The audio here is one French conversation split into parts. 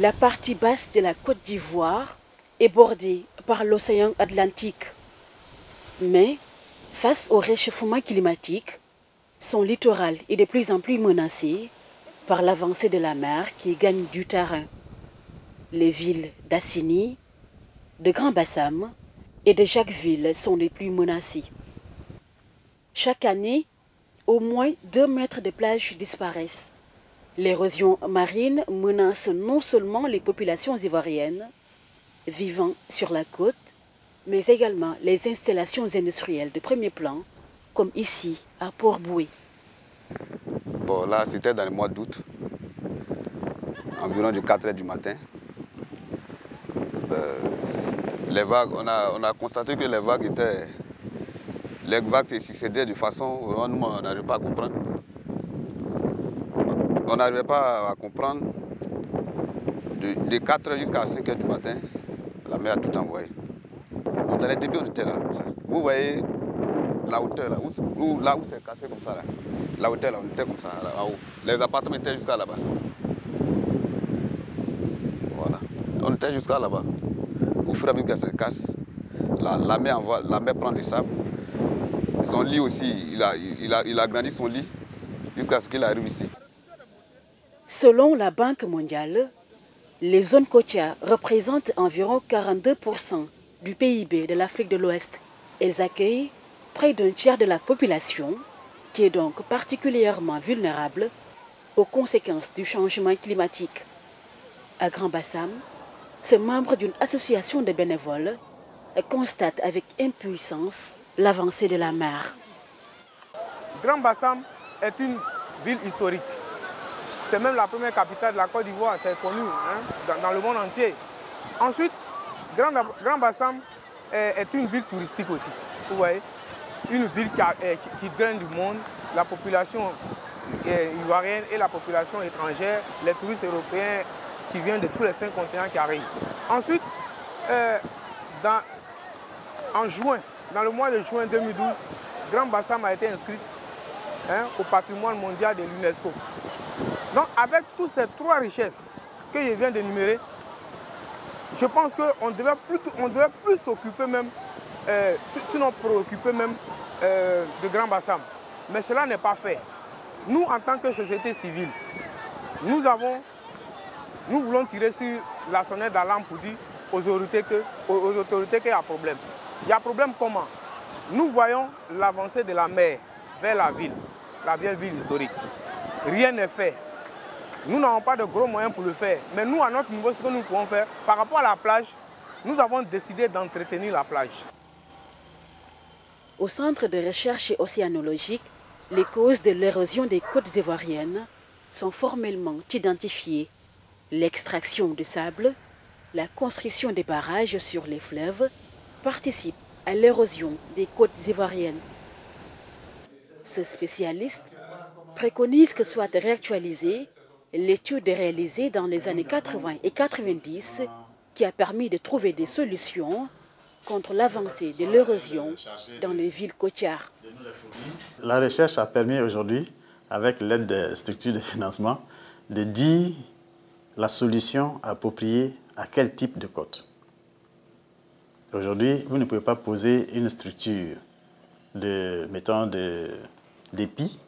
La partie basse de la Côte d'Ivoire est bordée par l'océan Atlantique. Mais, face au réchauffement climatique, son littoral est de plus en plus menacé par l'avancée de la mer qui gagne du terrain. Les villes d'Assini, de Grand-Bassam et de Jacquesville sont les plus menacées. Chaque année, au moins 2 mètres de plage disparaissent. L'érosion marine menace non seulement les populations ivoiriennes vivant sur la côte, mais également les installations industrielles de premier plan, comme ici à Port-Boué. Bon, là, c'était dans le mois d'août, environ du 4 h du matin. Les vagues, on a constaté que les vagues se succédaient de façon où nous, on n'arrivait pas à comprendre. On n'arrivait pas à comprendre. De 4 h jusqu'à 5 h du matin, la mer a tout envoyé. Donc dans les débuts, on était là comme ça. Vous voyez la hauteur là, là où c'est cassé comme ça, là. La hauteur là, on était comme ça, là haut. Les appartements étaient jusqu'à là-bas. Voilà. On était jusqu'à là-bas. Au fur et à mesure qu'elle se casse, la mer prend du sable. Son lit aussi, il a grandi son lit jusqu'à ce qu'il arrive ici. Selon la Banque mondiale, les zones côtières représentent environ 42% du PIB de l'Afrique de l'Ouest. Elles accueillent près d'un tiers de la population, qui est donc particulièrement vulnérable aux conséquences du changement climatique. À Grand-Bassam, ce membre d'une association de bénévoles constate avec impuissance l'avancée de la mer. Grand-Bassam est une ville historique. C'est même la première capitale de la Côte d'Ivoire, c'est connu dans le monde entier. Ensuite, Grand-Bassam est une ville touristique aussi. Vous voyez, une ville qui draine du monde, la population ivoirienne et la population étrangère, les touristes européens qui viennent de tous les 5 continents qui arrivent. Ensuite, dans le mois de juin 2012, Grand-Bassam a été inscrite au patrimoine mondial de l'UNESCO. Donc avec toutes ces 3 richesses que je viens d'énumérer, je pense qu'on devait plus s'occuper même, sinon préoccuper même de Grand-Bassam. Mais cela n'est pas fait. Nous, en tant que société civile, nous voulons tirer sur la sonnette d'alarme pour dire aux autorités qu'il y a un problème. Il y a un problème comment? Nous voyons l'avancée de la mer vers la vieille ville historique. Rien n'est fait. Nous n'avons pas de gros moyens pour le faire. Mais nous, à notre niveau, ce que nous pouvons faire, par rapport à la plage, nous avons décidé d'entretenir la plage. Au Centre de recherche océanologique, les causes de l'érosion des côtes ivoiriennes sont formellement identifiées. L'extraction de sable, la construction des barrages sur les fleuves participent à l'érosion des côtes ivoiriennes. Ce spécialiste préconise que soit réactualisée l'étude réalisée dans les années 80 et 90 qui a permis de trouver des solutions contre l'avancée de l'érosion dans les villes côtières. La recherche a permis aujourd'hui, avec l'aide des structures de financement, de dire la solution appropriée à quel type de côte. Aujourd'hui, vous ne pouvez pas poser une structure d'épi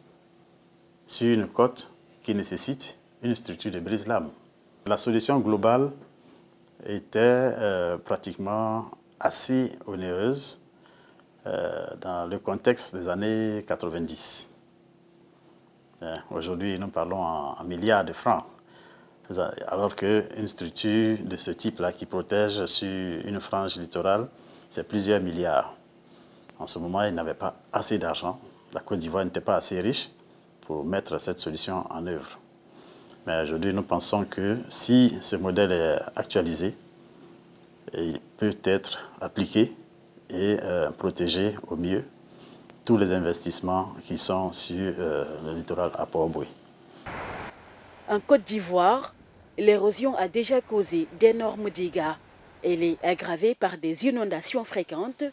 sur une côte qui nécessite une structure de brise-lames. La solution globale était pratiquement assez onéreuse dans le contexte des années 90. Aujourd'hui, nous parlons en milliards de francs, alors qu'une structure de ce type-là qui protège sur une frange littorale, c'est plusieurs milliards. En ce moment, il n'avait pas assez d'argent. La Côte d'Ivoire n'était pas assez riche pour mettre cette solution en œuvre. Mais aujourd'hui, nous pensons que si ce modèle est actualisé, il peut être appliqué et protéger au mieux tous les investissements qui sont sur le littoral à Port-Boué. En Côte d'Ivoire, l'érosion a déjà causé d'énormes dégâts. Elle est aggravée par des inondations fréquentes,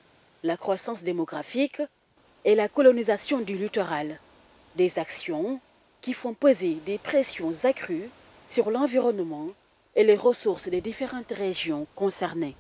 la croissance démographique et la colonisation du littoral. Des actions qui font peser des pressions accrues sur l'environnement et les ressources des différentes régions concernées.